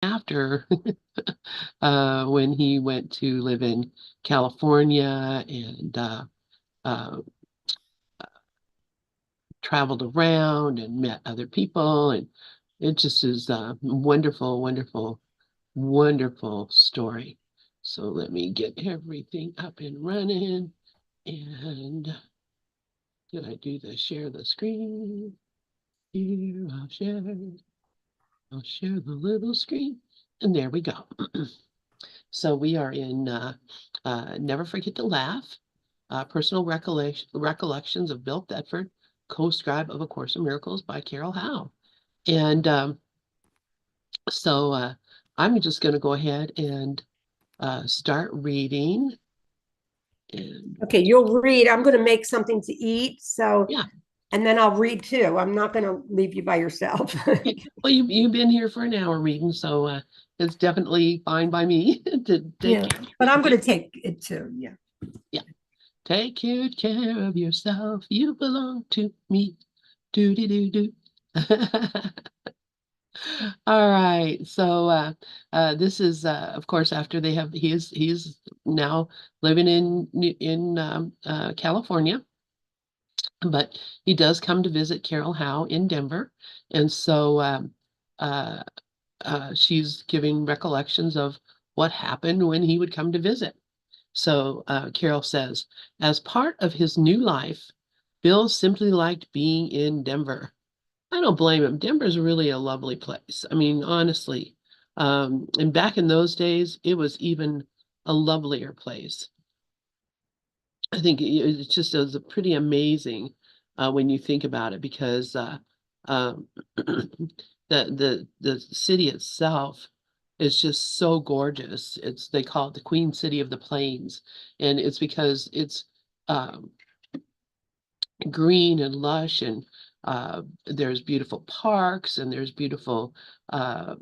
after when he went to live in California and uh, traveled around and met other people. And it just is a wonderful, wonderful, wonderful story. So let me get everything up and running. And did I do the share the screen? Here, I'll share the little screen. And there we go. So we are in Never Forget to Laugh, Personal Recollections of Bill Thetford, Co-Scribe of A Course in Miracles by Carol Howe. And so I'm just going to go ahead and start reading. And Okay, you'll read. I'm going to make something to eat. yeah, And then I'll read too. I'm not going to leave you by yourself. well, you've been here for an hour reading, so it's definitely fine by me to take Yeah, care. but I'm going to take it too. Yeah. Yeah, take good care of yourself. You belong to me. Do do do do. All right. So this is of course after they have he's now living in California, but he does come to visit Carol Howe in Denver, and so uh, she's giving recollections of what happened when he would come to visit. So Carol says, as part of his new life, Bill simply liked being in Denver. I don't blame him. Denver's really a lovely place. I mean, honestly. And back in those days, it was even a lovelier place. I think it's just it was pretty amazing when you think about it because the city itself is just so gorgeous. It's they call it the Queen City of the Plains, and it's because it's um, green and lush and there's beautiful parks and there's beautiful uh,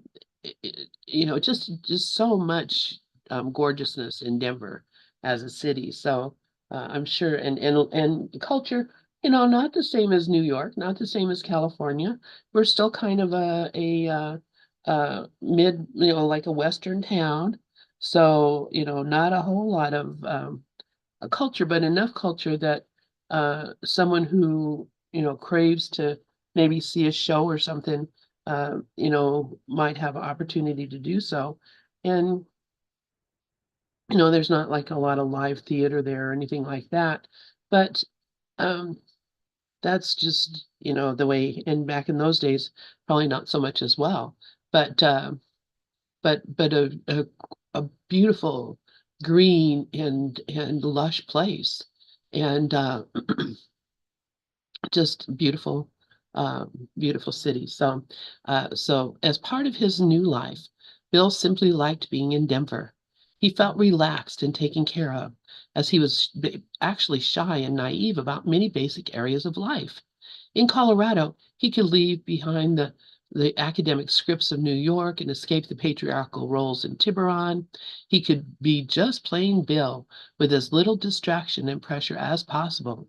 just so much gorgeousness in Denver as a city. So I'm sure and culture, not the same as New York, not the same as California. We're still kind of a mid, like a Western town. So, not a whole lot of a culture, but enough culture that someone who, craves to maybe see a show or something, might have an opportunity to do so. And, there's not like a lot of live theater there or anything like that. But um, that's just, the way, and back in those days, probably not so much as well. But but a beautiful green and lush place and just beautiful beautiful city. So as part of his new life, Bill simply liked being in Denver. He felt relaxed and taken care of, as he was actually shy and naive about many basic areas of life. In Colorado, he could leave behind the academic scripts of New York and escape the patriarchal roles in Tiburon. He could be just plain Bill with as little distraction and pressure as possible.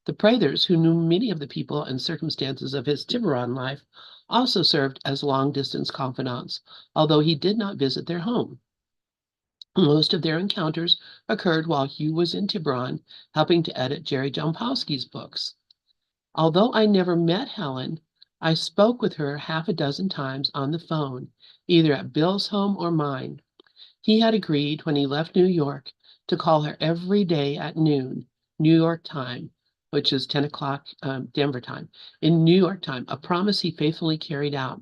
The Prathers, who knew many of the people and circumstances of his Tiburon life, also served as long-distance confidants, although he did not visit their home. Most of their encounters occurred while Hugh was in Tiburon, helping to edit Jerry Jampowski's books. Although I never met Helen, I spoke with her half a dozen times on the phone, either at Bill's home or mine. He had agreed when he left New York to call her every day at noon, New York time, which is 10 o'clock Denver time, in New York time, a promise he faithfully carried out.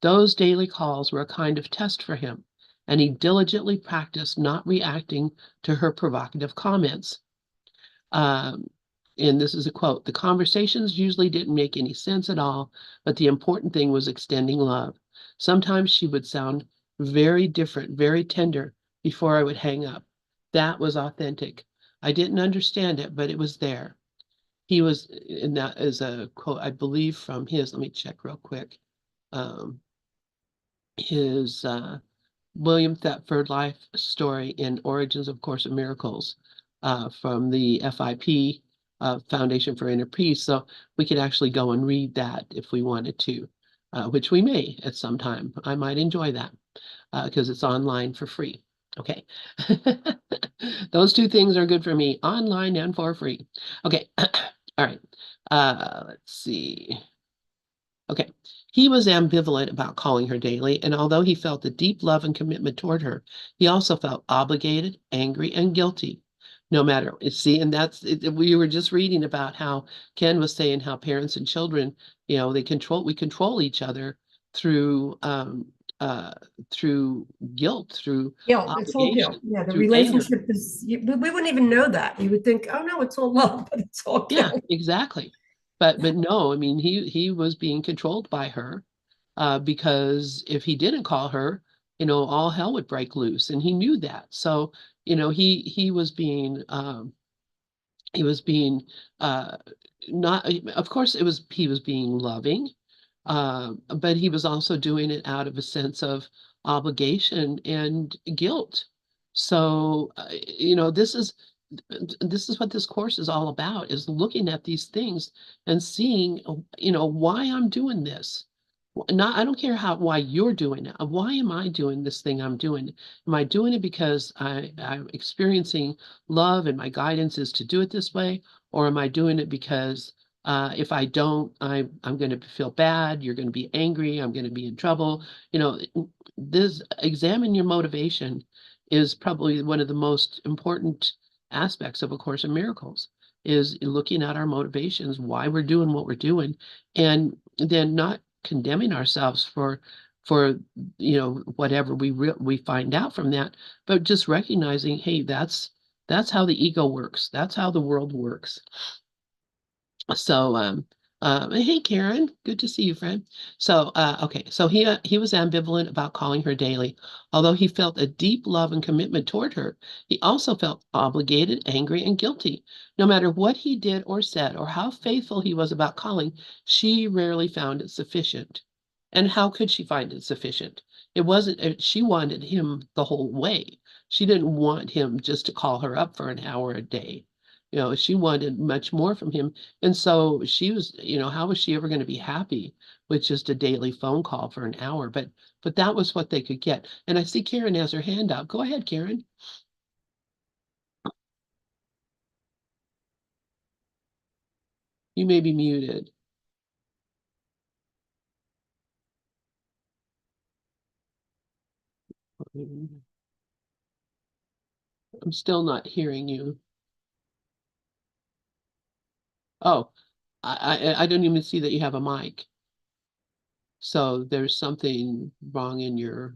Those daily calls were a kind of test for him, and he diligently practiced not reacting to her provocative comments. Um, and this is a quote, the conversations usually didn't make any sense at all, but the important thing was extending love. Sometimes she would sound very different, very tender before I would hang up. That was authentic. I didn't understand it, but it was there. He was, and that is a quote, I believe, from his, let me check real quick, um, his William Thetford life story in Origins of Course of Miracles from the FIP Foundation for Inner Peace. So we could actually go and read that if we wanted to, which we may at some time. I might enjoy that. because it's online for free. Okay. Those two things are good for me, online and for free. Okay. All right. Let's see. Okay. He was ambivalent about calling her daily, and although he felt a deep love and commitment toward her, he also felt obligated, angry, and guilty. No matter, see, and that's it, we were just reading about how Ken was saying how parents and children, we control each other through uh through guilt, through Guilt, it's all guilt. obligation, Yeah, the through anger. relationship is, we wouldn't even know that. You would think, oh no, it's all love, but it's all Yeah, guilt. exactly. But no, I mean he was being controlled by her, because if he didn't call her, all hell would break loose, and he knew that. So, he was being uh not, of course he was being loving, but he was also doing it out of a sense of obligation and guilt. So, this is what this course is all about, is looking at these things and seeing, why I'm doing this. Not, I don't care why you're doing it. Why am I doing this thing I'm doing? Am I doing it because I'm experiencing love and my guidance is to do it this way? Or am I doing it because if I don't, I'm going to feel bad. You're going to be angry. I'm going to be in trouble. This examine your motivation is probably one of the most important aspects of A Course in Miracles, is looking at our motivations, why we're doing what we're doing, and then not condemning ourselves for whatever we find out from that, but just recognizing, hey, that's how the ego works. That's how the world works. So, hey, Karen, good to see you, friend. So, okay, so he was ambivalent about calling her daily. Although he felt a deep love and commitment toward her, he also felt obligated, angry, and guilty. No matter what he did or said, or how faithful he was about calling, she rarely found it sufficient. And how could she find it sufficient? It wasn't, she wanted him the whole way. She didn't want him just to call her up for an hour a day. She wanted much more from him, and so she was, how was she ever going to be happy with just a daily phone call for an hour? But that was what they could get. And I see Karen has her hand up. Go ahead, Karen. You may be muted. I'm still not hearing you. Oh, I don't even see that you have a mic. So there's something wrong in your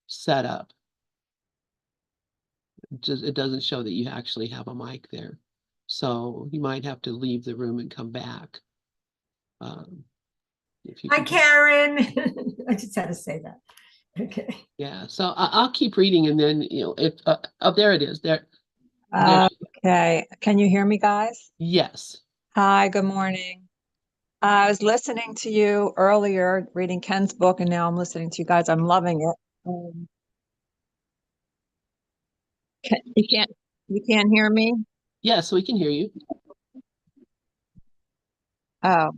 setup. It doesn't show that you actually have a mic there. So you might have to leave the room and come back. Um, if you Hi, can hear. Karen. I just had to say that. Okay. Yeah, so I'll keep reading, and then if oh, there it is. There she is. Okay. Can you hear me, guys? Yes. Hi, good morning. I was listening to you earlier, reading Ken's book, and now I'm listening to you guys. I'm loving it. You can't hear me? Yes, we can hear you. Oh,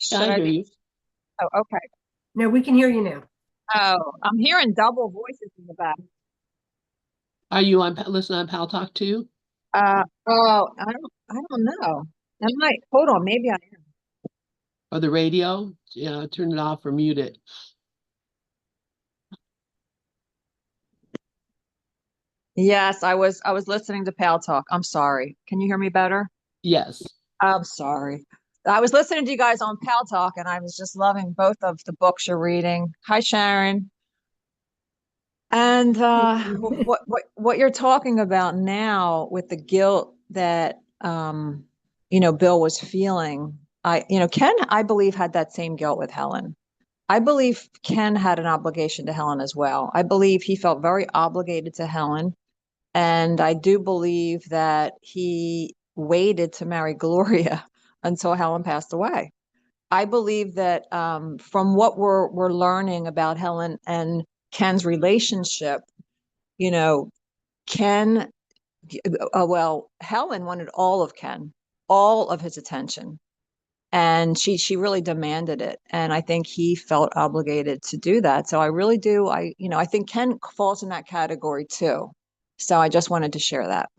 Yeah, should I I hear be? you. Oh, okay. No, we can hear you now. Oh, I'm hearing double voices in the back. Are you on listening on Pal Talk too? I don't know. I might, hold on, maybe I am. Or the radio? Yeah, turn it off or mute it. Yes, I was listening to Pal Talk. I'm sorry. Can you hear me better? Yes. I'm sorry. I was listening to you guys on Pal Talk and I was just loving both of the books you're reading. Hi, Sharon. And what you're talking about now with the guilt that Bill was feeling, Ken, I believe, had that same guilt with Helen. I believe Ken had an obligation to Helen as well. I believe he felt very obligated to Helen. And I do believe that he waited to marry Gloria until Helen passed away. I believe that from what we're learning about Helen and Ken's relationship, you know, Ken, well, Helen wanted all of Ken, all of his attention. And she really demanded it. And I think he felt obligated to do that. So I really do. I think Ken falls in that category too. So I just wanted to share that.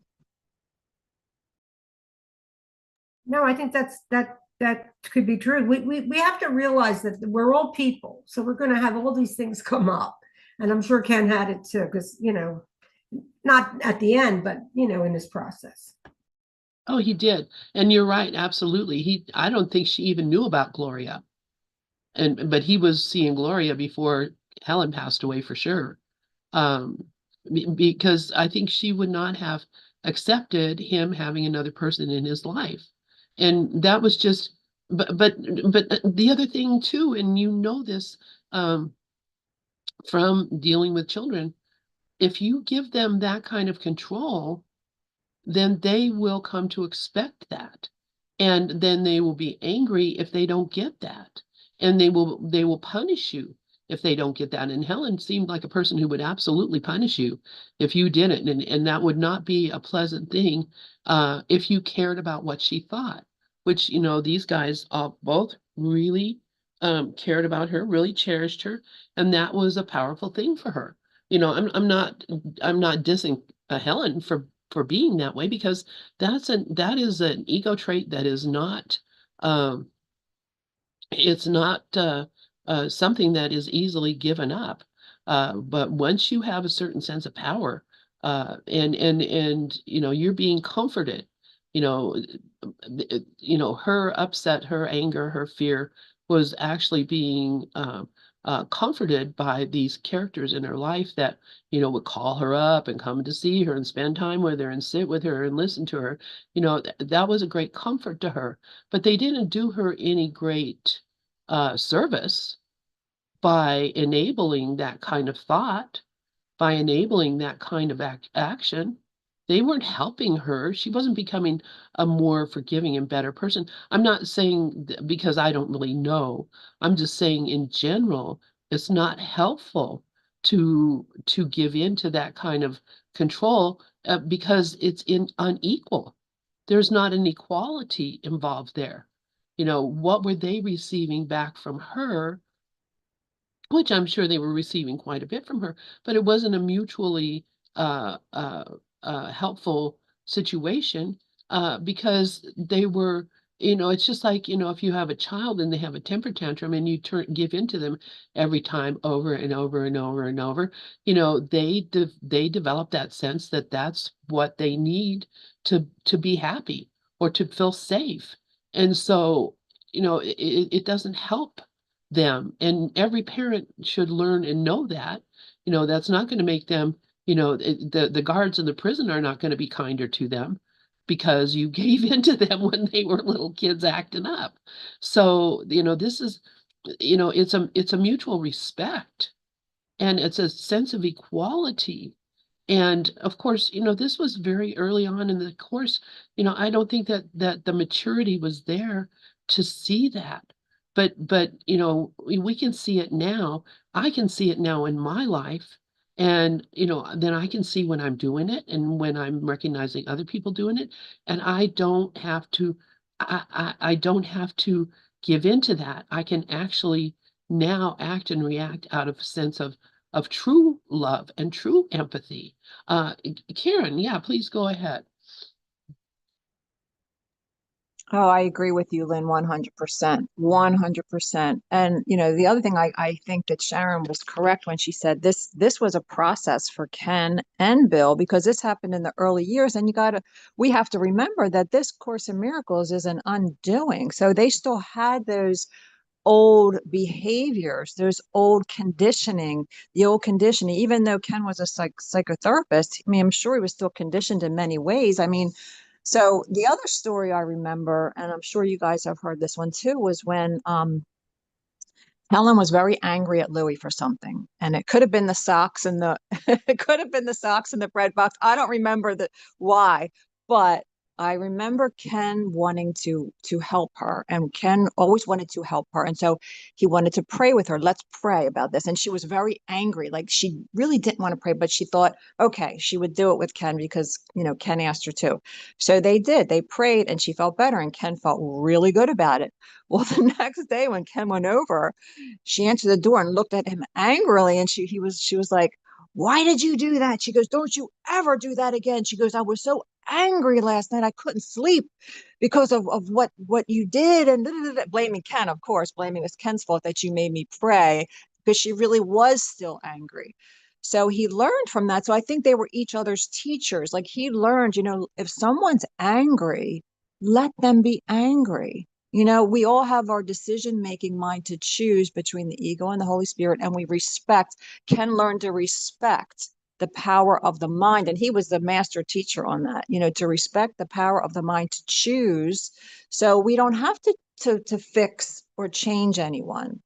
No, I think that could be true. We have to realize that we're all people, so we're going to have all these things come up, and I'm sure Ken had it too, because not at the end, but in this process. Oh, he did. And you're right, absolutely. I don't think she even knew about Gloria. But he was seeing Gloria before Helen passed away for sure. Um, because I think she would not have accepted him having another person in his life. And that was just, but the other thing too, and this, um, from dealing with children, if you give them that kind of control, then they will come to expect that. And then they will be angry if they don't get that. And they will punish you if they don't get that. And Helen seemed like a person who would absolutely punish you if you didn't. And that would not be a pleasant thing if you cared about what she thought, which, these guys both really cared about her, really cherished her, and that was a powerful thing for her. I'm not dissing Helen for being that way, because that is an ego trait that is not um it's not something that is easily given up. But once you have a certain sense of power, and you're being comforted, you know, her upset, her anger, her fear was actually being comforted by these characters in her life that would call her up and come to see her and spend time with her and sit with her and listen to her. That was a great comfort to her, but they didn't do her any great service by enabling that kind of thought, by enabling that kind of action. They weren't helping her. She wasn't becoming a more forgiving and better person. I'm not saying because I don't really know. I'm just saying in general, it's not helpful to give in to that kind of control because it's unequal. There's not an equality involved there. What were they receiving back from her, which I'm sure they were receiving quite a bit from her, but it wasn't a mutually uh, uh, helpful situation because they were, it's just like, if you have a child and they have a temper tantrum and you give in to them every time over and over and over and over, they develop that sense that that's what they need to be happy or to feel safe. And so, it doesn't help them. And every parent should learn and know that. That's not going to make them, the guards in the prison are not going to be kinder to them because you gave in to them when they were little kids acting up. So, this is, it's a mutual respect, and it's a sense of equality. And of course, this was very early on in the course. I don't think that the maturity was there to see that. But we can see it now. I can see it now in my life. And then I can see when I'm doing it and when I'm recognizing other people doing it. And I don't have to give in to that. I can actually now act and react out of a sense of true love and true empathy. Karen, yeah, please go ahead. Oh, I agree with you, Lynn, 100%. 100%. And the other thing I think that Sharon was correct when she said this was a process for Ken and Bill, because this happened in the early years. And we have to remember that this Course in Miracles is an undoing. So they still had those old behaviors, there's old conditioning, the old conditioning, even though Ken was a psychotherapist. I mean, I'm sure he was still conditioned in many ways. I mean, so the other story I remember, and I'm sure you guys have heard this one too, was when Helen was very angry at Louis for something, and it could have been the socks and the it could have been the socks in the bread box. I don't remember why, but I remember Ken wanting to help her, and Ken always wanted to help her. And so he wanted to pray with her. Let's pray about this. And she was very angry. Like she really didn't want to pray, but she thought, okay, she would do it with Ken because, Ken asked her to. So they did. They prayed and she felt better, and Ken felt really good about it. Well, the next day when Ken went over, she answered the door and looked at him angrily, and she was like, why did you do that? She goes, don't you ever do that again. She goes, I was so angry last night. I couldn't sleep because of what you did. And blaming Ken, of course, blaming it's Ken's fault that you made me pray, because she really was still angry. So he learned from that. So I think they were each other's teachers. Like he learned, if someone's angry, let them be angry. We all have our decision-making mind to choose between the ego and the Holy Spirit, and we can learn to respect the power of the mind. And he was the master teacher on that, to respect the power of the mind to choose. So we don't have to fix or change anyone.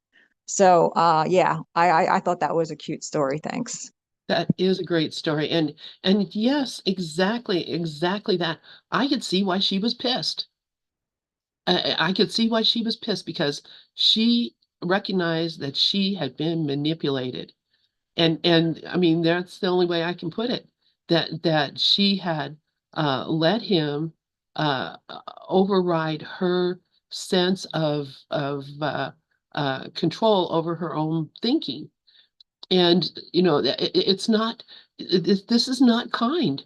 So yeah, I thought that was a cute story. Thanks. That is a great story. And yes, exactly that. I could see why she was pissed. I could see why she was pissed because she recognized that she had been manipulated. And I mean, that's the only way I can put it, that she had let him override her sense of control over her own thinking. And it's not, this is not kind.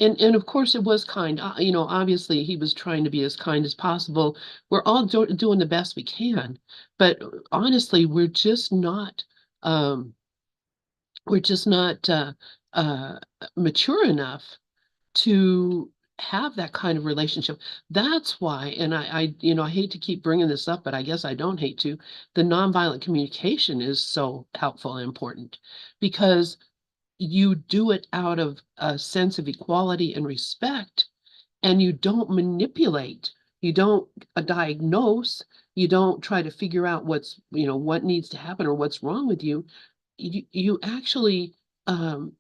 And of course it was kind. Obviously he was trying to be as kind as possible. We're all doing the best we can, but honestly, um, we're just not mature enough to have that kind of relationship. That's why, and I hate to keep bringing this up, but I guess I don't hate to. The nonviolent communication is so helpful and important because you do it out of a sense of equality and respect, and you don't manipulate. You don't diagnose. You don't try to figure out what needs to happen or what's wrong with you. You actually um,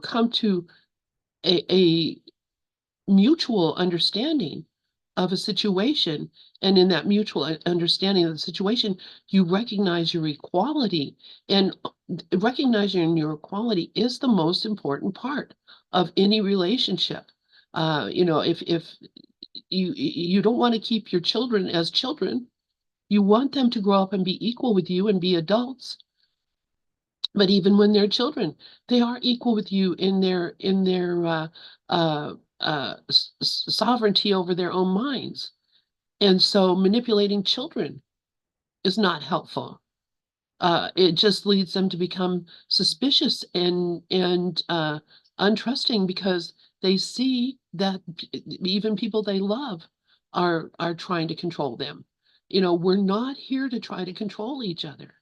come to a mutual understanding of a situation. And in that mutual understanding of the situation, you recognize your equality. And recognizing your equality is the most important part of any relationship. If you don't want to keep your children as children, you want them to grow up and be equal with you and be adults. But even when they're children, they are equal with you in their sovereignty over their own minds. And so manipulating children is not helpful. It just leads them to become suspicious and untrusting because they see that even people they love are trying to control them. We're not here to try to control each other.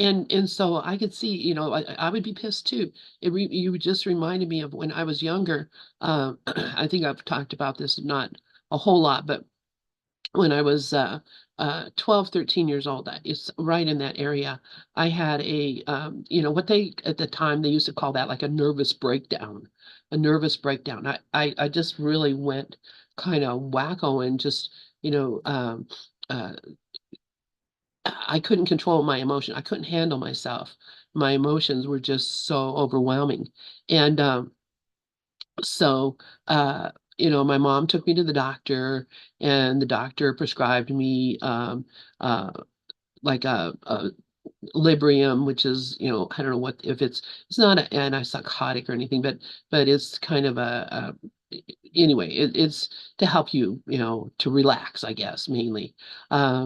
And so I could see, I would be pissed too. You just reminded me of when I was younger. I think I've talked about this not a whole lot, but when I was 12, 13 years old, it's right in that area. I had what they at the time they used to call that like a nervous breakdown, a nervous breakdown. I just really went kind of wacko and just, you know, uh, I couldn't control my emotion. I couldn't handle myself. My emotions were just so overwhelming. And so, my mom took me to the doctor, and the doctor prescribed me uh, like a Librium, which is, I don't know what if it's not an antipsychotic or anything, but it's kind of anyway, it's to help you, to relax, I guess, mainly.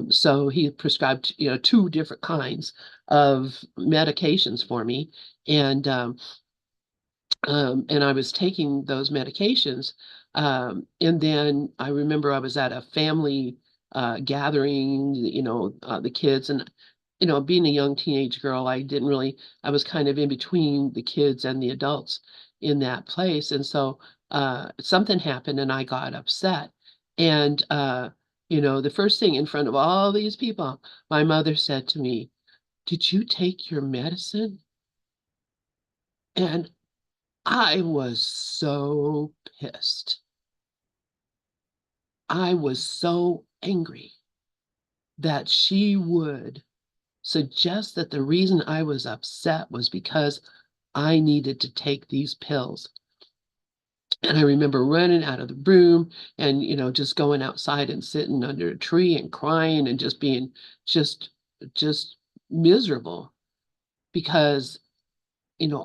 So he prescribed, two different kinds of medications for me, and and I was taking those medications. And then I remember I was at a family gathering, the kids, and being a young teenage girl, I was kind of in between the kids and the adults in that place. And so something happened and I got upset. And the first thing in front of all these people, my mother said to me, "Did you take your medicine?" And I was so pissed. I was so angry that she would suggest that the reason I was upset was because I needed to take these pills. And I remember running out of the room and, just going outside and sitting under a tree and crying and just being just, just miserable because,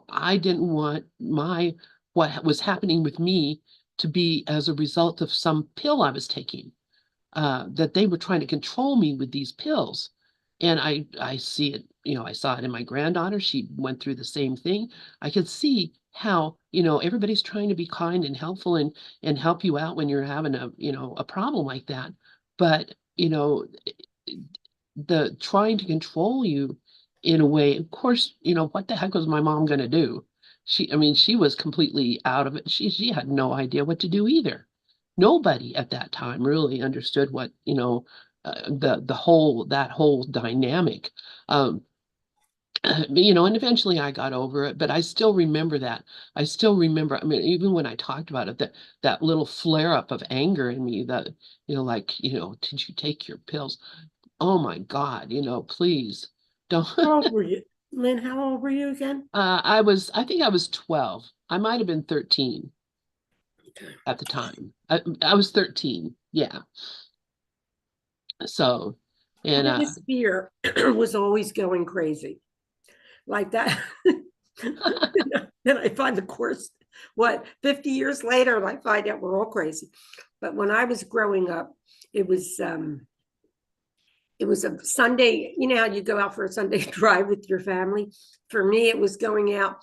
I didn't want what was happening with me to be as a result of some pill I was taking, that they were trying to control me with these pills. And I see it, I saw it in my granddaughter. She went through the same thing. I could see how, everybody's trying to be kind and helpful and help you out when you're having a problem like that. But, the trying to control you in a way, of course, what the heck was my mom going to do? She was completely out of it. She had no idea what to do either. Nobody at that time really understood what, that whole dynamic. Um, and eventually I got over it, but I still remember that. I still remember, even when I talked about it, that little flare up of anger in me that, like, did you take your pills? Oh my God, please don't. How old were you? Lynn, how old were you again? I think I was 12. I might have been 13 Okay. at the time. I was 13. Yeah. So, and This fear was always going crazy like that. Then I find, of course, 50 years later, I find out we're all crazy. But when I was growing up, it was a Sunday. You know how you go out for a Sunday drive with your family? For me, it was going out.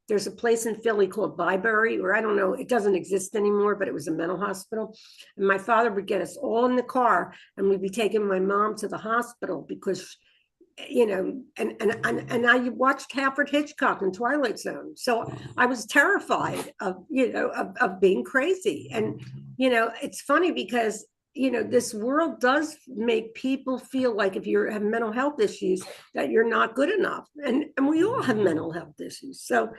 There's a place in Philly called Bybury, or I don't know, it doesn't exist anymore, but it was a mental hospital. And my father would get us all in the car and we'd be taking my mom to the hospital because, and I watched Alfred Hitchcock and Twilight Zone. So I was terrified of being crazy. And, it's funny because this world does make people feel like if you have mental health issues, that you're not good enough. And we all have mental health issues. So,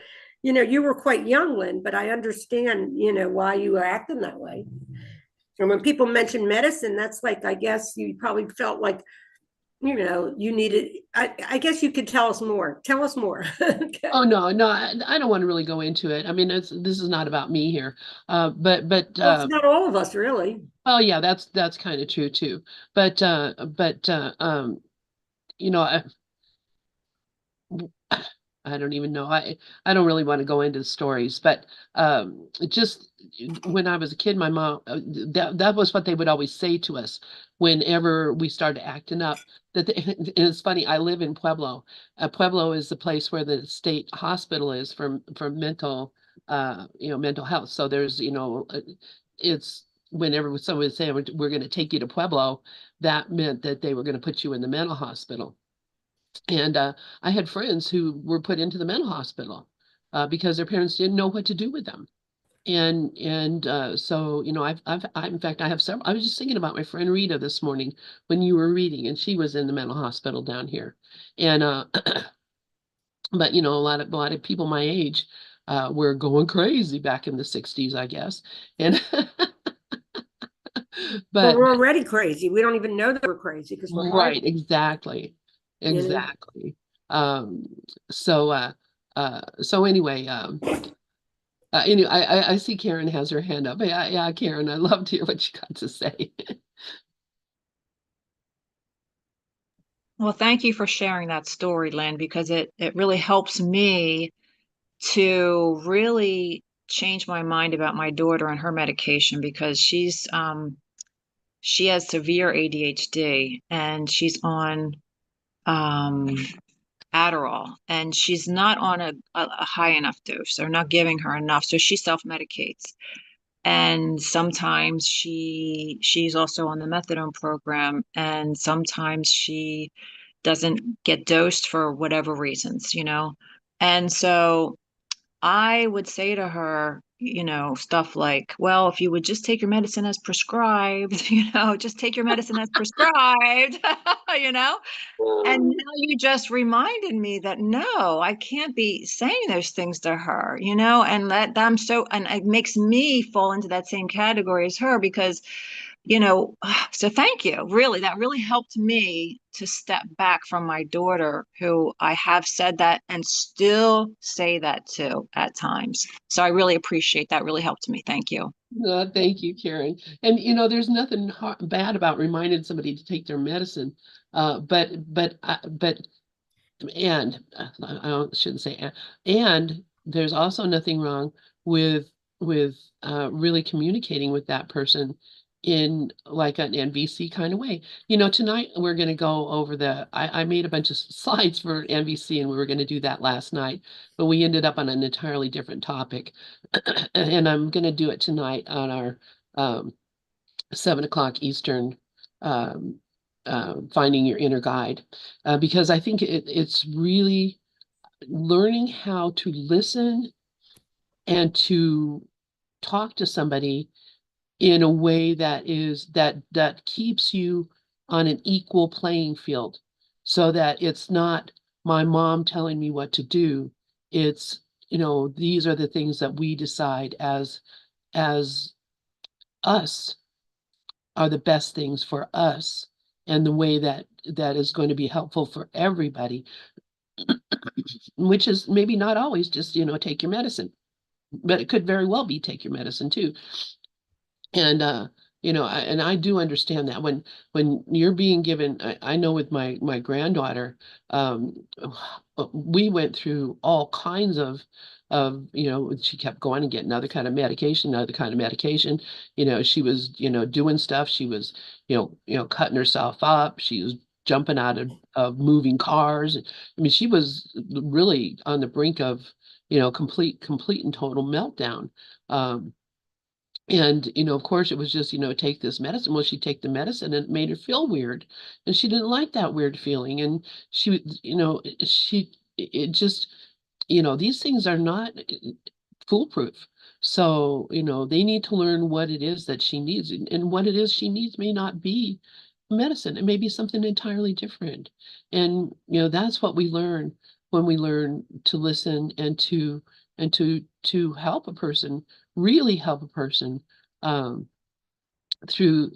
you were quite young, Lynn, but I understand, why you were acting that way. And when people mention medicine, that's like, I guess you probably felt like, you needed, I guess you could tell us more. Tell us more. Okay. oh no, I don't want to really go into it. This is not about me here. Well, it's not all of us, really. Oh yeah, that's kind of true too. But I, I don't even know. I don't really want to go into the stories, but just when I was a kid, my mom, that was what they would always say to us whenever we started acting up. And it's funny. I live in Pueblo. Pueblo is the place where the state hospital is for mental, mental health. So there's, it's whenever someone would say we're going to take you to Pueblo, that meant that they were going to put you in the mental hospital. And I had friends who were put into the mental hospital because their parents didn't know what to do with them. And so, in fact, I have several. I was just thinking about my friend Rita this morning when you were reading, and she was in the mental hospital down here. And but a lot of people my age were going crazy back in the 60s, I guess. And Well, but we're already crazy. We don't even know that we're crazy because we're right, hiding. exactly. You know? Exactly. Um, so so anyway, anyway, I see Karen has her hand up. Yeah, yeah, Karen, I'd love to hear what you got to say. Well, thank you for sharing that story, Lynn, because it really helps me to really change my mind about my daughter and her medication because she has severe ADHD and she's on um Adderall and she's not on a high enough dose. They're not giving her enough, so she self-medicates. And sometimes she's also on the methadone program, and sometimes she doesn't get dosed for whatever reasons. And so I would say to her, stuff like, well, if you would just take your medicine as prescribed, just take your medicine as prescribed, you know? And now you just reminded me that no, I can't be saying those things to her, and that I'm so, and it makes me fall into that same category as her because so thank you. Really, that really helped me to step back from my daughter, who I have said that and still say that to at times. So I really appreciate that. Really helped me. Thank you. Thank you, Karen. And there's nothing bad about reminding somebody to take their medicine. But and I shouldn't say and there's also nothing wrong with really communicating with that person in like an NVC kind of way. Tonight we're going to go over I made a bunch of slides for NVC, and we were going to do that last night, but we ended up on an entirely different topic. And I'm going to do it tonight on our 7 o'clock Eastern, um, finding your inner guide, because I think it's really learning how to listen and to talk to somebody in a way that keeps you on an equal playing field, so that it's not my mom telling me what to do. It's, these are the things that we decide as us are the best things for us, and the way that is going to be helpful for everybody, which is maybe not always just, take your medicine, but it could very well be take your medicine too. And I do understand that when you're being given, I know with my granddaughter, um, we went through all kinds of she kept going and getting another kind of medication, another kind of medication. She was, doing stuff. She was, cutting herself up. She was jumping out of moving cars. I mean, she was really on the brink of, complete and total meltdown. And, of course, it was just, take this medicine. Well, she'd take the medicine and it made her feel weird. And she didn't like that weird feeling. And it just, these things are not foolproof. So, they need to learn what it is that she needs. And what it is she needs may not be medicine. It may be something entirely different. And, that's what we learn when we learn to listen and to help a person, really help a person, um, through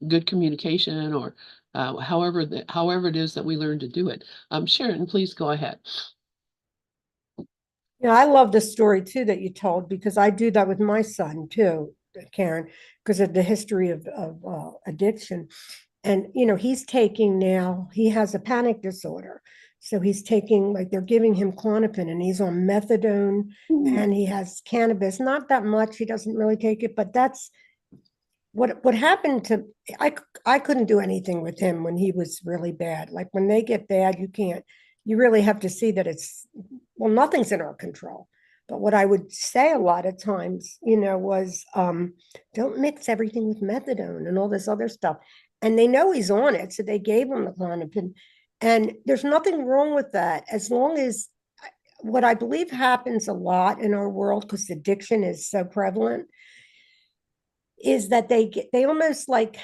good communication, or however it is that we learn to do it. Sharon, please go ahead. I love the story too that you told, because I do that with my son too, Karen, because of the history of addiction. And he's taking now, he has a panic disorder. So he's taking, like, they're giving him Klonopin, and he's on methadone, and he has cannabis, not that much. He doesn't really take it, but that's what happened to I couldn't do anything with him when he was really bad. Like, when they get bad, you really have to see that it's, well, nothing's in our control. But what I would say a lot of times, was, don't mix everything with methadone and all this other stuff. And they know he's on it, so they gave him the Klonopin. And there's nothing wrong with that, as long as, what I believe happens a lot in our world, because addiction is so prevalent, is that they almost, like,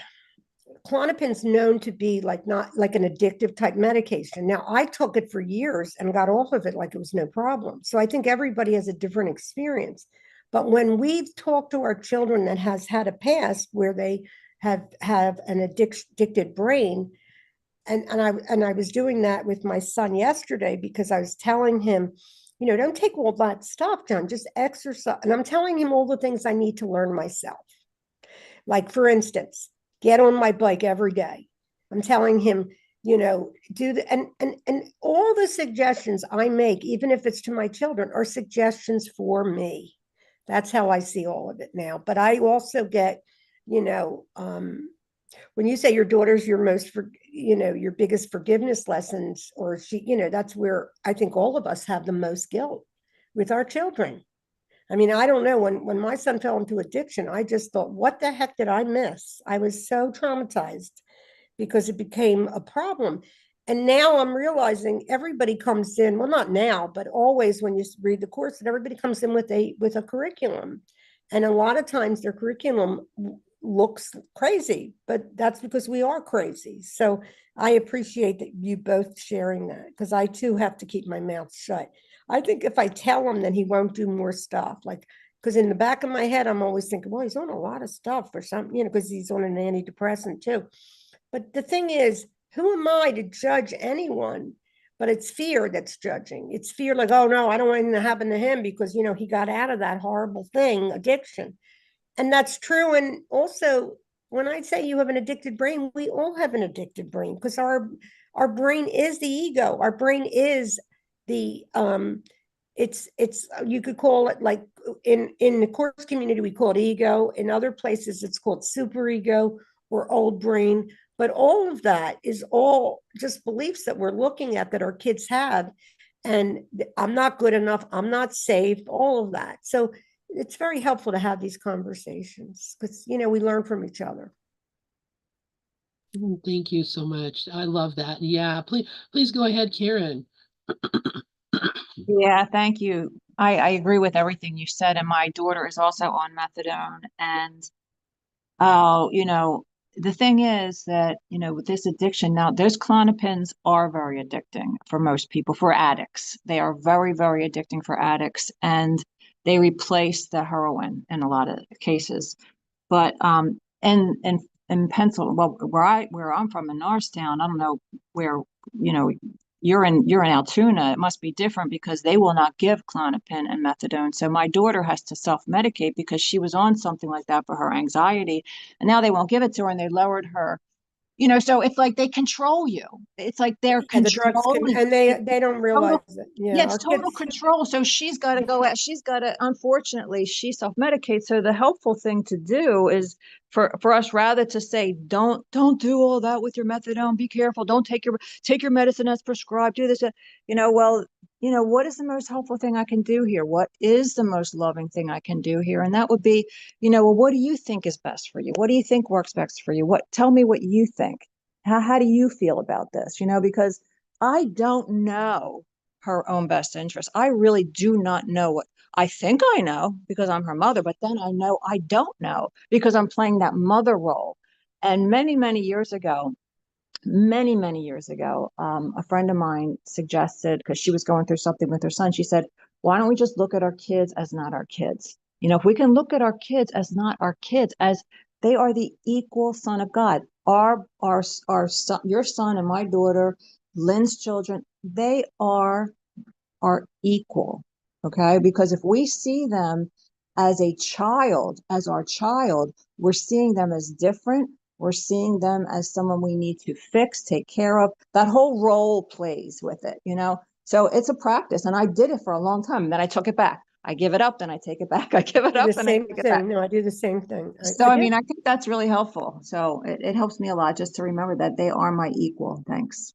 Klonopin's known to be like, not like an addictive type medication. Now, I took it for years and got off of it like it was no problem. So I think everybody has a different experience. But when we've talked to our children that has had a past where they have an addicted brain, and I was doing that with my son yesterday, because I was telling him, don't take all that stuff, John, just exercise. And I'm telling him all the things I need to learn myself. Like, for instance, get on my bike every day. I'm telling him, do the, and all the suggestions I make, even if it's to my children, are suggestions for me. That's how I see all of it now. But I also get, when you say your daughter's your your biggest forgiveness lessons, or that's where I think all of us have the most guilt with our children. I mean, I don't know, when my son fell into addiction, I just thought, what the heck did I miss? I was so traumatized because it became a problem. And now I'm realizing everybody comes in, well, not now, but always when you read the course, that everybody comes in with a curriculum. And a lot of times their curriculum looks crazy, but that's because we are crazy. So I appreciate that you both sharing that, because I too have to keep my mouth shut. I think if I tell him, then he won't do more stuff. Like, Because in the back of my head, I'm always thinking, well, he's on a lot of stuff or something, you know, because he's on an antidepressant too. But the thing is, who am I to judge anyone? But it's fear that's judging. It's fear like, oh no, I don't want anything to happen to him because, you know, he got out of that horrible thing, addiction. And that's true. And also, when I say you have an addicted brain, we all have an addicted brain because our brain is the ego. Our brain is the it's you could call it like in the course community we call it ego. In other places it's called superego or old brain. But all of that is all just beliefs that we're looking at that our kids have. And I'm not good enough. I'm not saved. All of that. So it's very helpful to have these conversations because, you know, we learn from each other. Thank you so much. I love that. Yeah, please go ahead, Karen. Yeah, thank you. I agree with everything you said. And my daughter is also on methadone. And you know, the thing is that, you know, with this addiction now, those Klonopins are very addicting for most people, for addicts. They are very, very addicting for addicts, and they replace the heroin in a lot of cases. But in Pennsylvania, well, where I'm from in Norristown, I don't know where, you know, you're in Altoona, it must be different because they will not give Klonopin and methadone. So my daughter has to self-medicate because she was on something like that for her anxiety, and now they won't give it to her, and they lowered her. You know, so it's like they control you. It's like they're And the drugs can, controlling. and they don't realize Total, it. yeah, Yeah, it's our total kids. control. So she's got to go out. She's got to, unfortunately, she self-medicates. So the helpful thing to do is for us rather to say, don't do all that with your methadone. Be careful. Don't take your medicine as prescribed. Do this. You know, well, you know, what is the most helpful thing I can do here? What is the most loving thing I can do here? And that would be, you know, well, what do you think is best for you? What do you think works best for you? Tell me what you think. How do you feel about this? You know, because I don't know her own best interest. I really do not know what I think I know because I'm her mother, but then I know I don't know because I'm playing that mother role. And many years ago, a friend of mine suggested, because she was going through something with her son, she said, why don't we just look at our kids as not our kids? You know, if we can look at our kids as not our kids, as they are the equal son of God. Our son, your son and my daughter, Lynn's children, they are equal. Okay. Because if we see them as a child, as our child, we're seeing them as different. We're seeing them as someone we need to fix, take care of. That whole role plays with it, you know? So it's a practice. And I did it for a long time. And then I took it back. I give it up, then I take it back. I give it Do up the and I same take it back. thing. No, I do the same thing. So, I I did. mean, I think that's really helpful. So it helps me a lot just to remember that they are my equal. Thanks.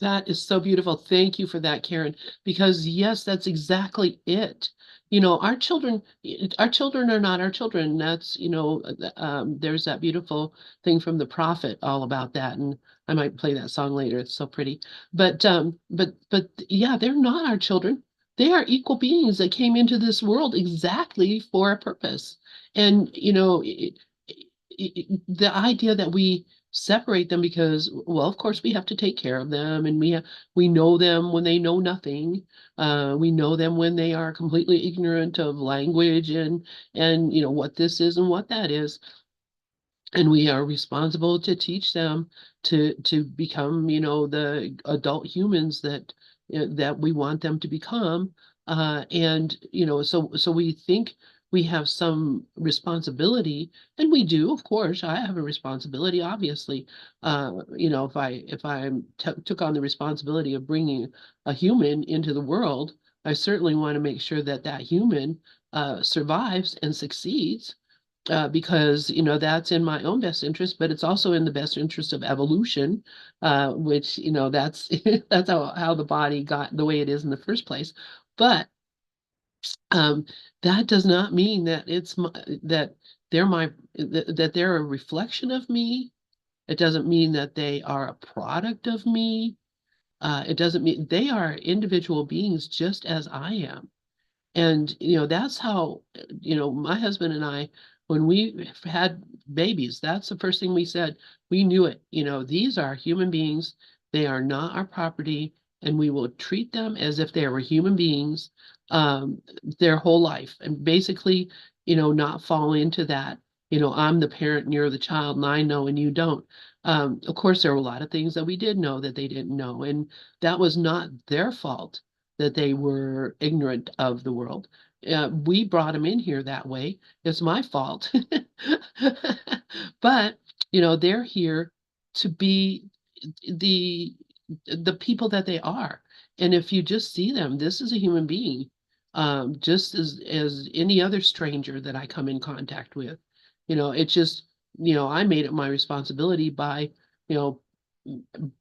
That is so beautiful. Thank you for that, Karen. Because yes, that's exactly it. You know, our children are not our children. That's, you know, there's that beautiful thing from the prophet all about that. And I might play that song later. It's so pretty. But yeah, they're not our children. They are equal beings that came into this world exactly for a purpose. And, you know, the idea that we separate them because, well, of course we have to take care of them, and we know them when they know nothing. We know them when they are completely ignorant of language and you know what this is and what that is, and we are responsible to teach them to become, you know, the adult humans that that we want them to become. And you know, so we think we have some responsibility, and we do, of course. I have a responsibility, obviously. You know, if I took on the responsibility of bringing a human into the world, I certainly want to make sure that that human survives and succeeds, because you know that's in my own best interest, but it's also in the best interest of evolution, which you know that's that's how the body got the way it is in the first place. But um, that does not mean that that that they're a reflection of me. It doesn't mean that they are a product of me. It doesn't mean they are individual beings just as I am. And, you know, that's how, you know, my husband and I, when we had babies, that's the first thing we said. We knew it. You know, these are human beings. They are not our property. and we will treat them as if they were human beings their whole life, and basically, not fall into that, I'm the parent and you're the child and I know and you don't. Of course, there were a lot of things that we did know that they didn't know, and that was not their fault that they were ignorant of the world. We brought them in here that way. It's my fault. But, they're here to be the the people that they are. And if you just see them, this is a human being, just as any other stranger that I come in contact with. It's just, I made it my responsibility by, you know,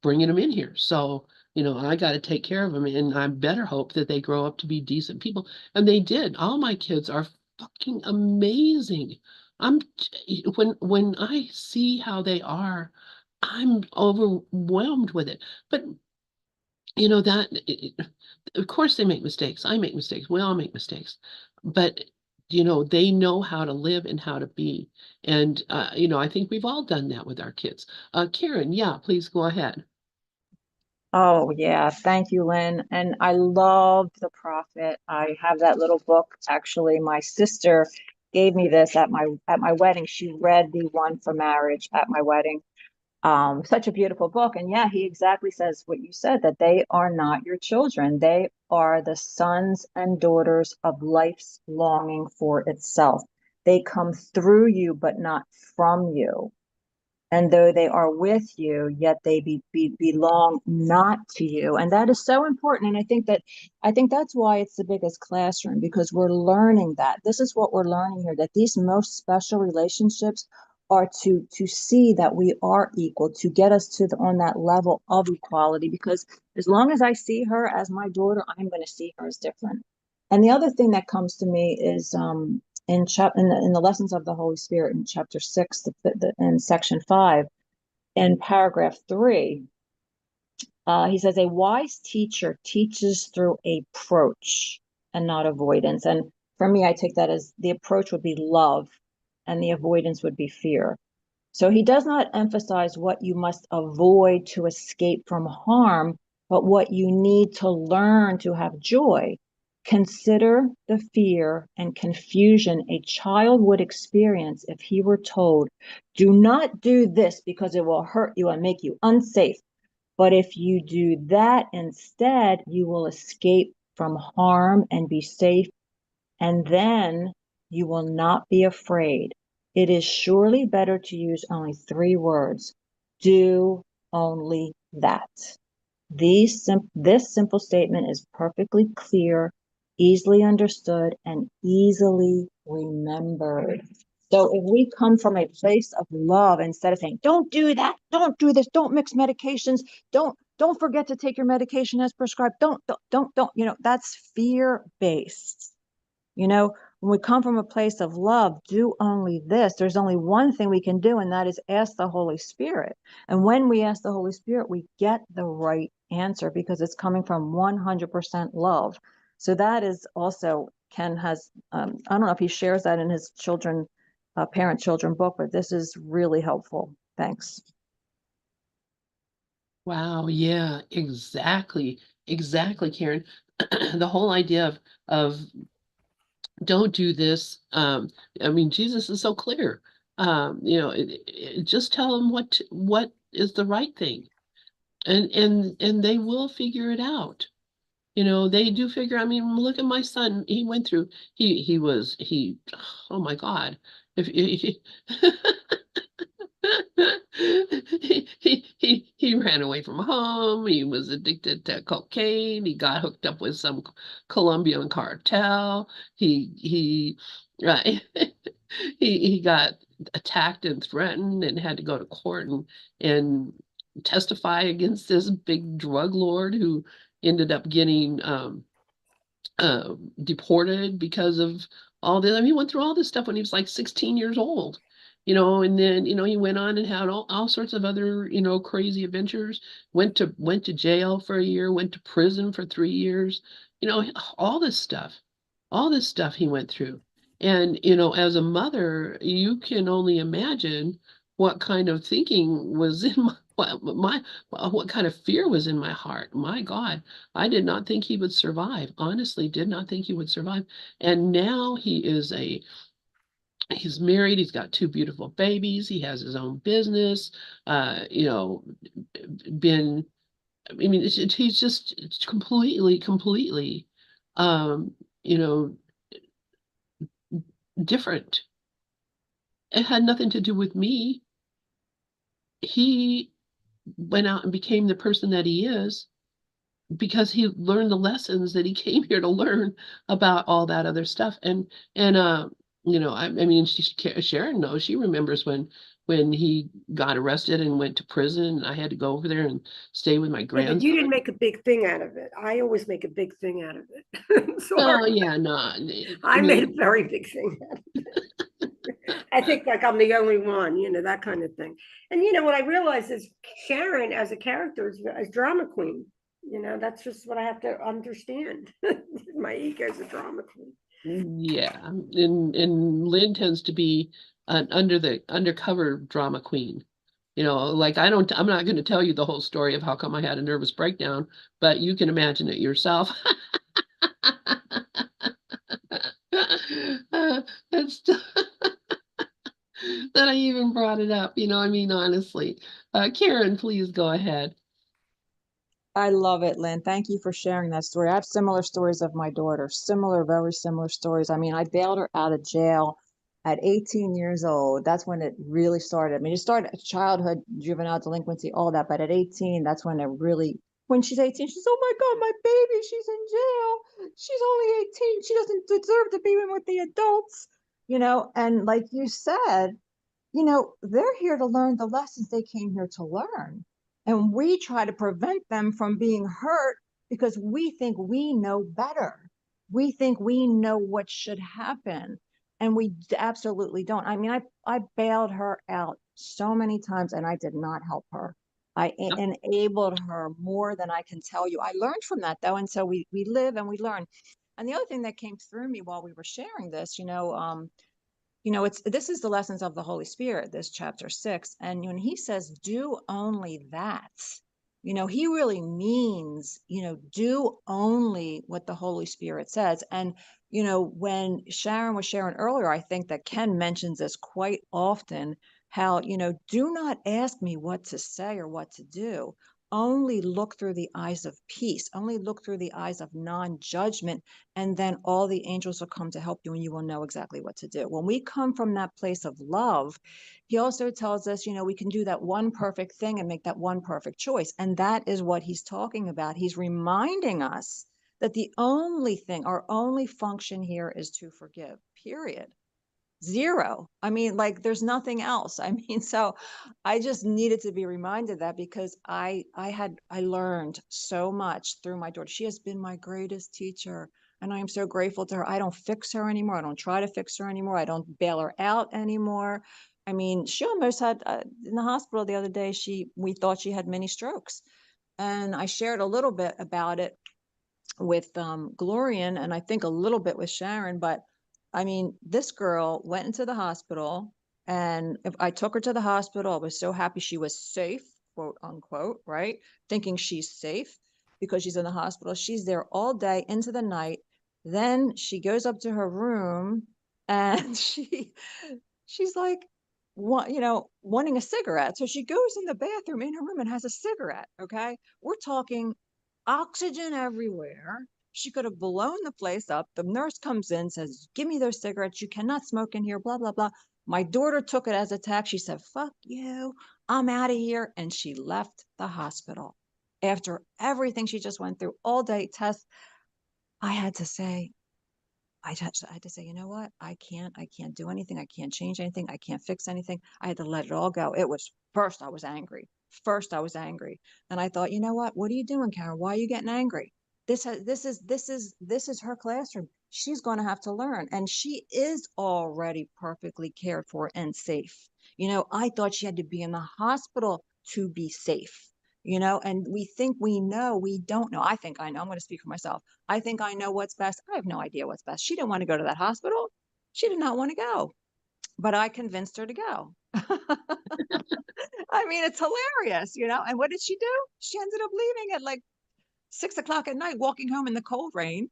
bringing them in here. So, I got to take care of them, and I better hope that they grow up to be decent people. And they did. All my kids are fucking amazing. When I see how they are, I'm overwhelmed with it. But that of course they make mistakes. I make mistakes. We all make mistakes. But they know how to live and how to be. And I think we've all done that with our kids. Karen, yeah, please go ahead. Oh, yeah. Thank you, Lynn. And I love The Prophet. I have that little book. Actually, my sister gave me this at my wedding. She read the one for marriage at my wedding. Such a beautiful book. And yeah, he exactly says what you said, that they are not your children. They are the sons and daughters of life's longing for itself. They come through you, but not from you. And though they are with you, yet they belong not to you. And that is so important. And I think that's why it's the biggest classroom, because we're learning that. This is what we're learning here, that these most special relationships are to see that we are equal, to get us on that level of equality. Because as long as I see her as my daughter, I'm going to see her as different. And the other thing that comes to me is in the lessons of the Holy Spirit in chapter 6, in section 5, in paragraph 3, he says, a wise teacher teaches through approach and not avoidance. And for me, I take that as the approach would be love and the avoidance would be fear. So he does not emphasize what you must avoid to escape from harm, but what you need to learn to have joy. Consider the fear and confusion a child would experience if he were told, do not do this because it will hurt you and make you unsafe. But if you do that instead, you will escape from harm and be safe, and then you will not be afraid. It is surely better to use only 3 words. Do only that. This simple statement is perfectly clear, easily understood, and easily remembered. So if we come from a place of love, instead of saying, don't do that, don't do this, don't mix medications, don't forget to take your medication as prescribed, don't, that's fear-based. When we come from a place of love, do only this. There's only one thing we can do, and that is ask the Holy Spirit. And when we ask the Holy Spirit, we get the right answer because it's coming from 100% love. So that is also, Ken has, I don't know if he shares that in his parent-children book, but this is really helpful. Thanks. Wow, yeah, exactly. Exactly, Karen. The whole idea of don't do this. I mean, Jesus is so clear. Just tell them what is the right thing, and they will figure it out. They do figure. I mean, look at my son. He went through. He. Oh my God. If he ran away from home. He was addicted to cocaine. He got hooked up with some Colombian cartel. He uh, he got attacked and threatened and had to go to court and testify against this big drug lord who ended up getting deported because of all this. I mean, he went through all this stuff when he was like 16 years old, and then, he went on and had all sorts of other, crazy adventures, went to jail for a year, went to prison for 3 years, all all this stuff he went through. And, as a mother, you can only imagine what kind of thinking was in what kind of fear was in my heart? My God, I did not think he would survive. Honestly, did not think he would survive. And now he's married, he's got two beautiful babies, he has his own business, you know, been, I mean, he's just completely, you know, different. It had nothing to do with me. He went out and became the person that he is because he learned the lessons that he came here to learn about all that other stuff. And you know, I mean, Sharon knows. She remembers when he got arrested and went to prison. And I had to go over there and stay with my Yeah, but you grandson. didn't make a big thing out of it. I always make a big thing out of it. I'm Oh sorry. yeah, no, I I made a mean, very big thing out of it. I think like I'm the only one, that kind of thing. And what I realized is Sharon as a character is drama queen. That's just what I have to understand. My ego is a drama queen. yeah, and Lynn tends to be an undercover drama queen. You know, like I'm not going to tell you the whole story of how come I had a nervous breakdown, but you can imagine it yourself. That's that I even brought it up, I mean, honestly. Karen, please go ahead. I love it, Lynn. Thank you for sharing that story. I have similar stories of my daughter, very similar stories. I mean, I bailed her out of jail at 18 years old. That's when it really started. I mean, it started childhood, juvenile delinquency, all that. But at 18, that's when it really, when she's 18, she's, oh my God, my baby, she's in jail. She's only 18. She doesn't deserve to be with the adults, And like you said, they're here to learn the lessons they came here to learn. And we try to prevent them from being hurt because we think we know better. We think we know what should happen. And we absolutely don't. I mean, I bailed her out so many times and I did not help her. I Yep. enabled her more than I can tell you. I learned from that though. And so we live and we learn. And the other thing that came through me while we were sharing this, it's this is the lessons of the Holy Spirit, this chapter 6. And when he says do only that, he really means, do only what the Holy Spirit says. And when Sharon was sharing earlier, I think that Ken mentions this quite often, how do not ask me what to say or what to do. Only look through the eyes of peace, only look through the eyes of non-judgment, and then all the angels will come to help you and you will know exactly what to do. When we come from that place of love, he also tells us, we can do that one perfect thing and make that one perfect choice. And that is what he's talking about. He's reminding us that the only thing, our only function here is to forgive, period. Zero. I mean, like there's nothing else. I mean, so I just needed to be reminded that because I learned so much through my daughter. She has been my greatest teacher. And I am so grateful to her. I don't fix her anymore. I don't try to fix her anymore. I don't bail her out anymore. I mean, she almost had in the hospital the other day. We thought she had mini strokes, and I shared a little bit about it with Glorian, and I think a little bit with Sharon. But I mean, this girl went into the hospital, and if I took her to the hospital, I was so happy she was safe, quote unquote, right? Thinking she's safe because she's in the hospital. She's there all day into the night. Then she goes up to her room and she's like, wanting a cigarette. So she goes in the bathroom in her room and has a cigarette. Okay. We're talking oxygen everywhere. She could have blown the place up. The nurse comes in, says, give me those cigarettes. You cannot smoke in here, blah, blah, blah. My daughter took it as a attack. She said, fuck you. I'm out of here. And she left the hospital. After everything she just went through, all day tests, I had to say, I had to say, you know what? I can't do anything. I can't change anything. I can't fix anything. I had to let it all go. It was first, I was angry. First, I was angry. And I thought, you know what are you doing, Karen? Why are you getting angry? This is her classroom. She's going to have to learn. And she is already perfectly cared for and safe. I thought she had to be in the hospital to be safe. And we think we know, we don't know. I think I know. I'm going to speak for myself. I think I know what's best. I have no idea what's best. She didn't want to go to that hospital. She did not want to go, but I convinced her to go. I mean, it's hilarious, you know. And what did she do? She ended up leaving at like 6 o'clock at night, walking home in the cold rain.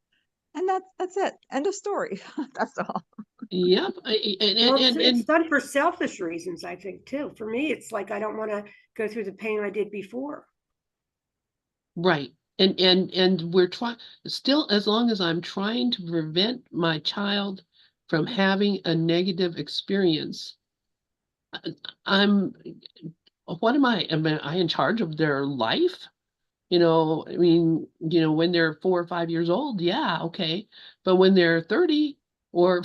And that's it. End of story. That's all. Yep. Well, it's done for selfish reasons, I think, too. For me, it's like I don't want to go through the pain I did before. Right. And we're trying still, as long as I'm trying to prevent my child from having a negative experience, I'm what am I? Am I in charge of their life? I mean, when they're 4 or 5 years old, yeah, okay. But when they're 30 or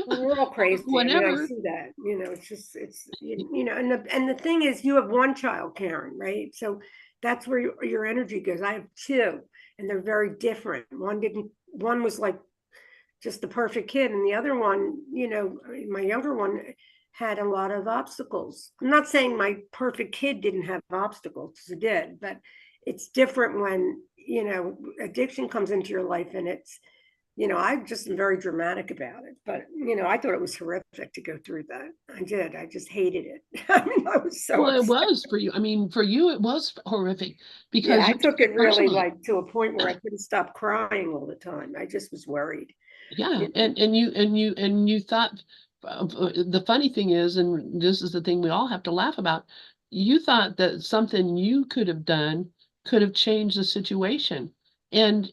Well, we're all crazy. I mean, I whatever, see that. It's just and the thing is, you have one child, Karen, right? So that's where your energy goes. I have two, and they're very different. One was like just the perfect kid, and the other one, my younger one had a lot of obstacles. I'm not saying my perfect kid didn't have obstacles, it did, but it's different when addiction comes into your life, and it's I just am very dramatic about it, but I thought it was horrific to go through that. I did. I just hated it. I mean, I was so well, it upset. was for you. I mean, for you, it was horrific Yeah, because I you took took it it really personally. like to a point where I couldn't stop crying all the time. I just was worried. Yeah, You know? and you thought the funny thing is, and this is the thing we all have to laugh about, you thought that something you could have done could have changed the situation. And